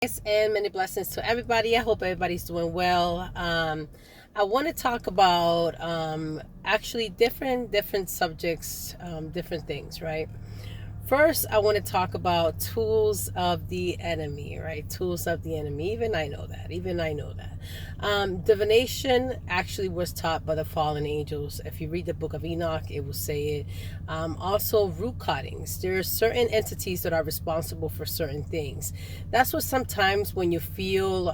And many blessings to everybody. I hope everybody's doing well. I want to talk about actually different subjects, different things, right? First, I want to talk about tools of the enemy, right? Tools of the enemy. Even I know that. Divination actually was taught by the fallen angels. If you read the book of Enoch, it will say it. Also, root cuttings. There are certain entities that are responsible for certain things. That's what sometimes when you feel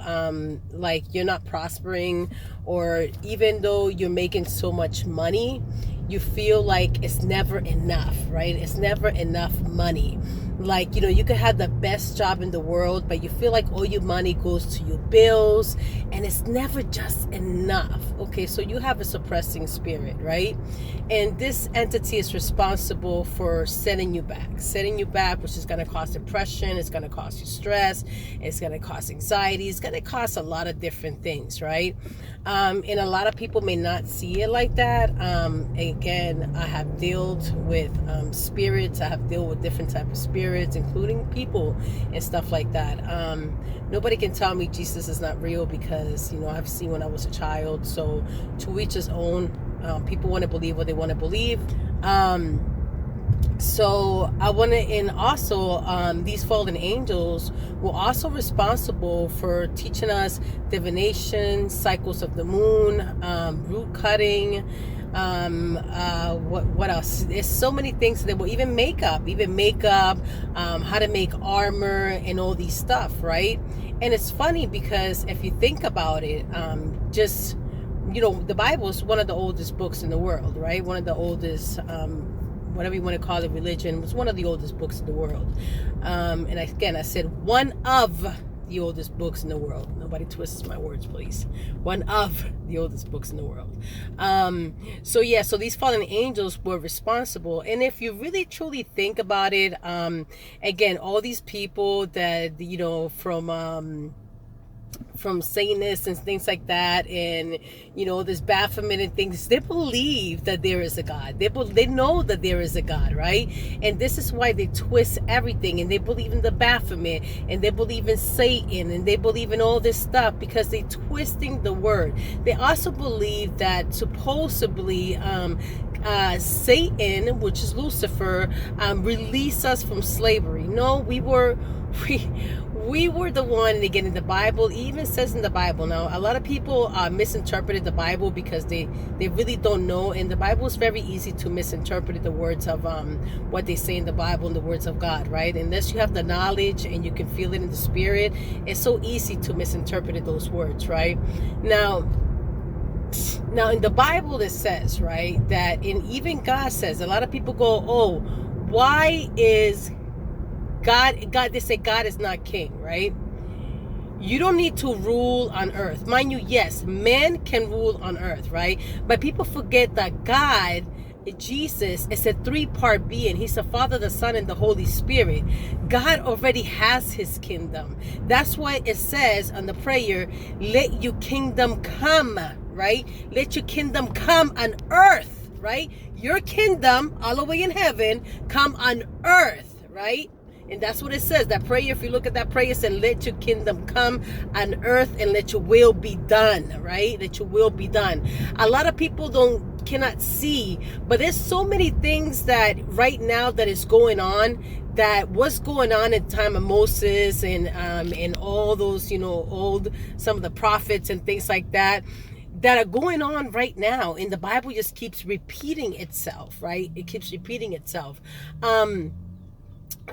like you're not prospering, or even though you're making so much money, you feel like it's never enough, right? It's never enough money. Like, you could have the best job in the world, but you feel like all your money goes to your bills and it's never just enough. Okay, so you have a suppressing spirit, right? And this entity is responsible for setting you back, which is going to cause depression, it's going to cause you stress, it's going to cause anxiety, it's going to cause a lot of different things, right? And a lot of people may not see it like that. Again, I have dealt with spirits. I have dealt with different type of spirits, including people and stuff like that. Nobody can tell me Jesus is not real, because I've seen when I was a child. So to each his own. People want to believe what they want to believe. So I want to, and also these fallen angels were also responsible for teaching us divination, cycles of the moon, root cutting. What else? There's so many things that will even makeup, how to make armor and all these stuff, right? And it's funny because if you think about it, the Bible is one of the oldest books in the world, right? One of the oldest, whatever you want to call it, religion, was one of the oldest books in the world. And I said one of the oldest books in the world. Nobody twists my words, please. One of the oldest books in the world. So these fallen angels were responsible. And if you really truly think about it, again, all these people that, from Satanists and things like that, and this Baphomet and things, they believe that there is a God. They know that there is a God, right? And this is why they twist everything, and they believe in the Baphomet, and they believe in Satan, and they believe in all this stuff because they twisting the word. They also believe that supposedly Satan, which is Lucifer, released us from slavery. No, we were the one. And again, in the Bible, it even says in the Bible. Now, a lot of people misinterpreted the Bible because they really don't know. And the Bible is very easy to misinterpret the words of what they say in the Bible and the words of God, right? Unless you have the knowledge and you can feel it in the spirit, it's so easy to misinterpret those words, right? Now in the Bible it says, right, that, and even God says, a lot of people go, oh, why is God, they say God is not king, right? You don't need to rule on earth. Mind you, yes, man can rule on earth, right? But people forget that God, Jesus, is a three-part being. He's the Father, the Son, and the Holy Spirit. God already has his kingdom. That's why it says on the prayer, let your kingdom come, right? Let your kingdom come on earth, right? Your kingdom, all the way in heaven, come on earth, right? And that's what it says. That prayer, if you look at that prayer, it says, let your kingdom come on earth and let your will be done, right? Let your will be done. A lot of people cannot see, but there's so many things that right now that is going on, that what's going on at the time of Moses and all those, some of the prophets and things like that are going on right now. And the Bible just keeps repeating itself, right? It keeps repeating itself.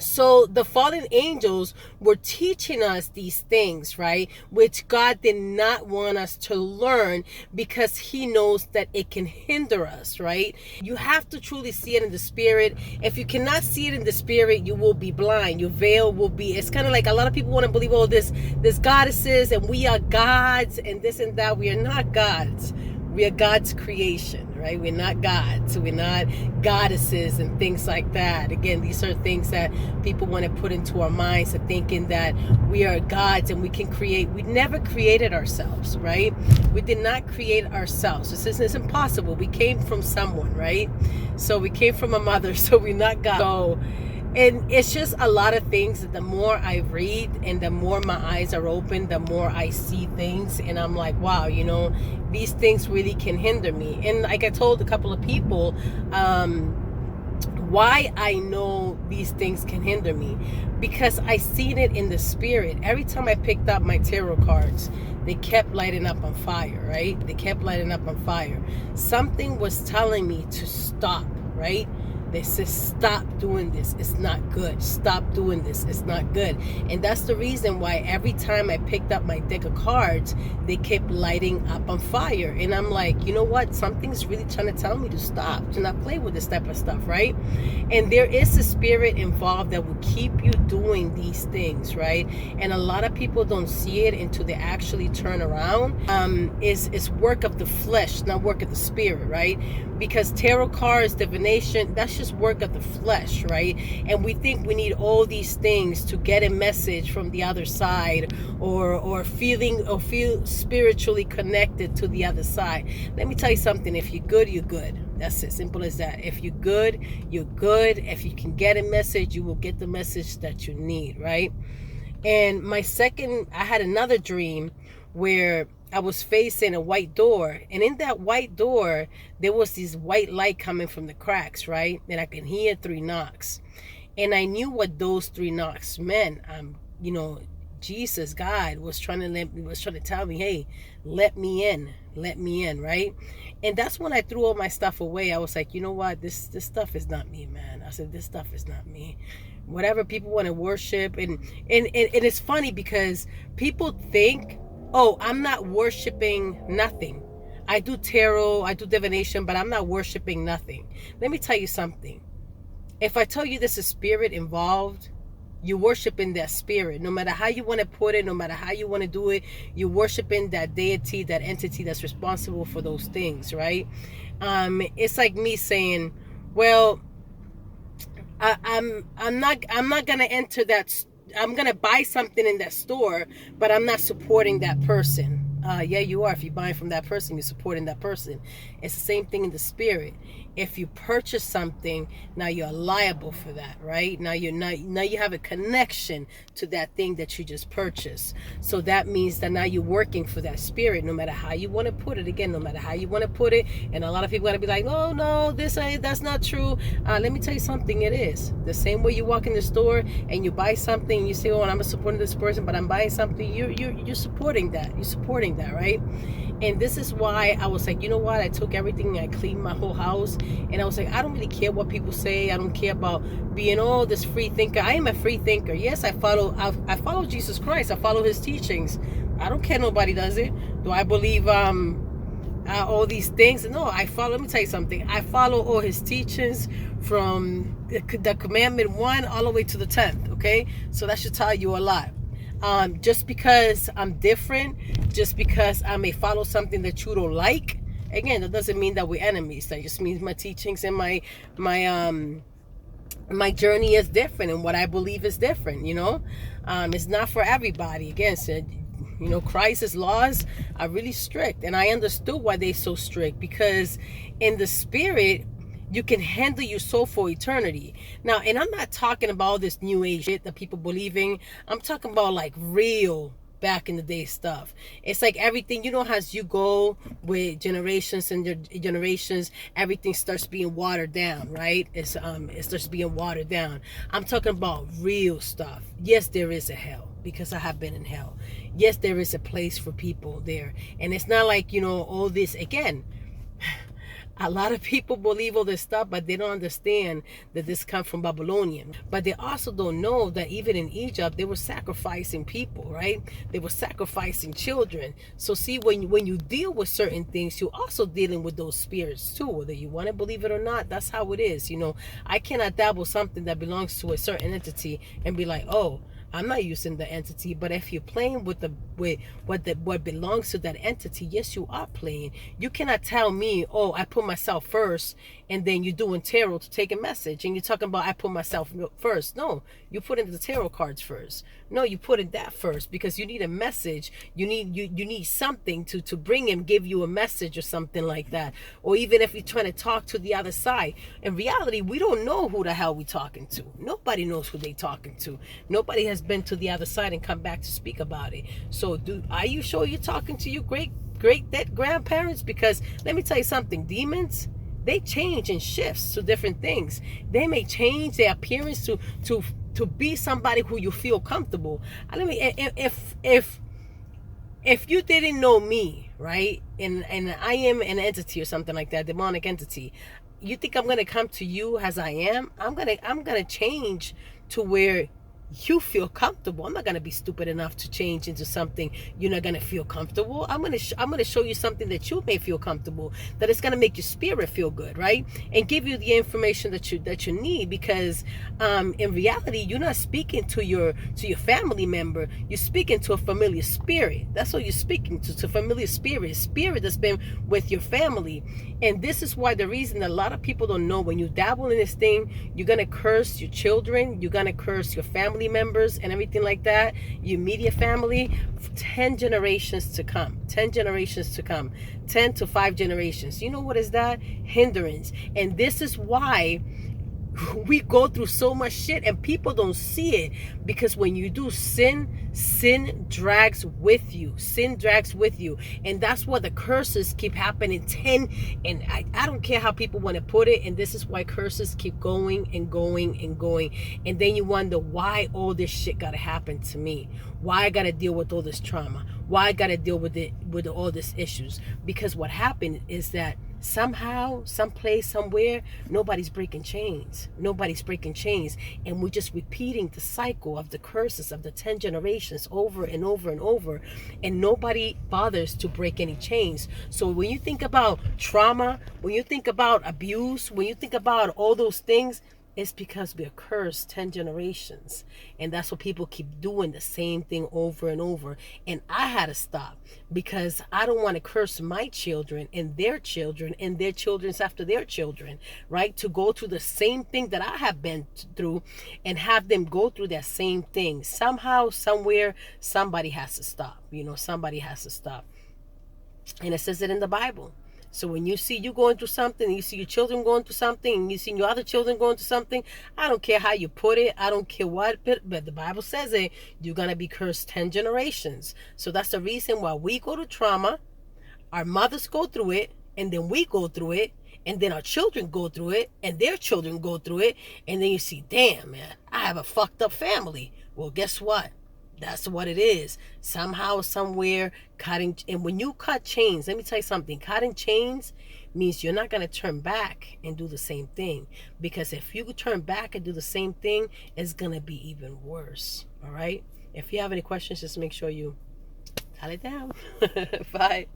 So the fallen angels were teaching us these things, right? Which God did not want us to learn, because he knows that it can hinder us, right? You have to truly see it in the spirit. If you cannot see it in the spirit, you will be blind. Your veil will be, it's kind of like a lot of people want to believe, oh, this goddesses and we are gods and this and that. We are not gods. We are God's creation, right? We're not gods. We're not goddesses and things like that. Again, these are things that people want to put into our minds, of thinking that we are gods and we can create. We never created ourselves, right? We did not create ourselves. It's impossible. We came from someone, right? So we came from a mother, so we're not God. So And it's just a lot of things that the more I read and the more my eyes are open, the more I see things, and I'm like, wow, these things really can hinder me. And like I told a couple of people, why I know these things can hinder me, because I seen it in the spirit. Every time I picked up my tarot cards, they kept lighting up on fire, right? They kept lighting up on fire. Something was telling me to stop, right? They said, stop doing this. It's not good. Stop doing this. It's not good. And that's the reason why every time I picked up my deck of cards, they kept lighting up on fire. And I'm like, you know what? Something's really trying to tell me to stop, to not play with this type of stuff, right? And there is a spirit involved that will keep you doing these things, right? And a lot of people don't see it until they actually turn around. It's work of the flesh, not work of the spirit, right? Because tarot cards, divination, that's just work of the flesh, right? And we think we need all these things to get a message from the other side, or feel spiritually connected to the other side. Let me tell you something. If you're good, you're good. That's it. Simple as that. If you're good, you're good. If you can get a message, you will get the message that you need, right? And I had another dream where I was facing a white door, and in that white door there was this white light coming from the cracks, right? And I can hear 3 knocks, and I knew what those 3 knocks meant. Jesus, God was trying to tell me, hey, let me in, right? And that's when I threw all my stuff away. I was like, you know what, this stuff is not me, man. I said, this stuff is not me. Whatever people want to worship, and it's funny because people think, oh, I'm not worshiping nothing. I do tarot, I do divination, but I'm not worshiping nothing. Let me tell you something. If I tell you there's a spirit involved, you're worshiping that spirit. No matter how you want to put it, no matter how you want to do it, you're worshiping that deity, that entity that's responsible for those things, right? It's like me saying, well, I'm not gonna enter that. I'm gonna buy something in that store, but I'm not supporting that person. Yeah, you are. If you're buying from that person, you're supporting that person. It's the same thing in the spirit. If you purchase something, now you're liable for that, right? Now you have a connection to that thing that you just purchased. So that means that now you're working for that spirit, no matter how you want to put it. Again, no matter how you want to put it. And a lot of people gotta be like, oh no, that's not true. Let me tell you something. It is the same way you walk in the store and you buy something. And you say, oh, I'm supporting this person, but I'm buying something. You're supporting that. You're supporting that, right? And this is why I was like, you know what? I took everything, I cleaned my whole house, and I was like, I don't really care what people say. I don't care about being this free thinker. I am a free thinker. Yes, I follow Jesus Christ. I follow his teachings. I don't care nobody does it. Do I believe all these things? No, let me tell you something. I follow all his teachings from the commandment 1 all the way to the 10th. Okay, so that should tell you a lot. Just because I'm different, just because I may follow something that you don't like, again, that doesn't mean that we're enemies. That just means my teachings and my journey is different, and what I believe is different. It's not for everybody. Again, so, Christ's laws are really strict, and I understood why they're so strict, because in the spirit, you can handle your soul for eternity. Now, and I'm not talking about this new age shit that people believing. I'm talking about like real back in the day stuff. It's like everything, as you go with generations and generations, everything starts being watered down, right? It starts being watered down. I'm talking about real stuff. Yes, there is a hell, because I have been in hell. Yes, there is a place for people there. And it's not like, all this, again, a lot of people believe all this stuff, but they don't understand that this comes from Babylonian. But they also don't know that even in Egypt, they were sacrificing people, right? They were sacrificing children. So see, when you deal with certain things, you're also dealing with those spirits too, whether you want to believe it or not. That's how it is. I cannot dabble something that belongs to a certain entity and be like, oh, I'm not using the entity. But if you're playing with what belongs to that entity, yes, you are playing. You cannot tell me, oh, I put myself first, and then you're doing tarot to take a message, and you're talking about I put myself first. No, you put in the tarot cards first. No, you put in that first because you need a message. You need something to bring him, give you a message or something like that. Or even if you're trying to talk to the other side, in reality, we don't know who the hell we talking to. Nobody knows who they talking to. Nobody has been to the other side and come back to speak about it. So, are you sure you're talking to your great dead grandparents? Because let me tell you something, demons, they change and shifts to different things. They may change their appearance to be somebody who you feel comfortable. I mean, if you didn't know me, right, and I am an entity or something like that, demonic entity, you think I'm gonna come to you as I am? I'm gonna change to where you feel comfortable. I'm not gonna be stupid enough to change into something you're not gonna feel comfortable. I'm gonna show you something that you may feel comfortable, that it's gonna make your spirit feel good, right? And give you the information that you need. Because in reality, you're not speaking to your family member. You're speaking to a familiar spirit. That's what you're speaking to a familiar spirit, a spirit that's been with your family. And this is why the reason that a lot of people don't know, when you dabble in this thing, you're gonna curse your children, you're gonna curse your family members and everything like that, your immediate family, 10 generations to come, 10 generations to come, 10 to 5 generations. You know what is that? Hindrance. And this is why we go through so much shit and people don't see it. Because when you do sin drags with you. Sin drags with you. And that's why the curses keep happening. 10, and I don't care how people want to put it, and this is why curses keep going and going and going. And then you wonder why all this shit gotta happen to me. Why I gotta deal with all this trauma. Why I gotta deal with all these issues. Because what happened is that somehow, someplace, somewhere, nobody's breaking chains. Nobody's breaking chains. And we're just repeating the cycle of the curses of the 10 generations over and over and over. And nobody bothers to break any chains. So when you think about trauma, when you think about abuse, when you think about all those things, it's because we're cursed 10 generations. And that's what people keep doing, the same thing over and over. And I had to stop, because I don't want to curse my children and their children's after their children, right? To go through the same thing that I have been through and have them go through that same thing. Somehow, somewhere, somebody has to stop. Somebody has to stop. And it says it in the Bible. So when you see you going through something, and you see your children going through something, and you see your other children going through something, I don't care how you put it, I don't care what, but the Bible says it, you're going to be cursed 10 generations. So that's the reason why we go to trauma, our mothers go through it, and then we go through it, and then our children go through it, and their children go through it, and then you see, damn, man, I have a fucked up family. Well, guess what? That's what it is. Somehow, somewhere, cutting. And when you cut chains, let me tell you something. Cutting chains means you're not going to turn back and do the same thing. Because if you turn back and do the same thing, it's going to be even worse. All right? If you have any questions, just make sure you tell it down. Bye.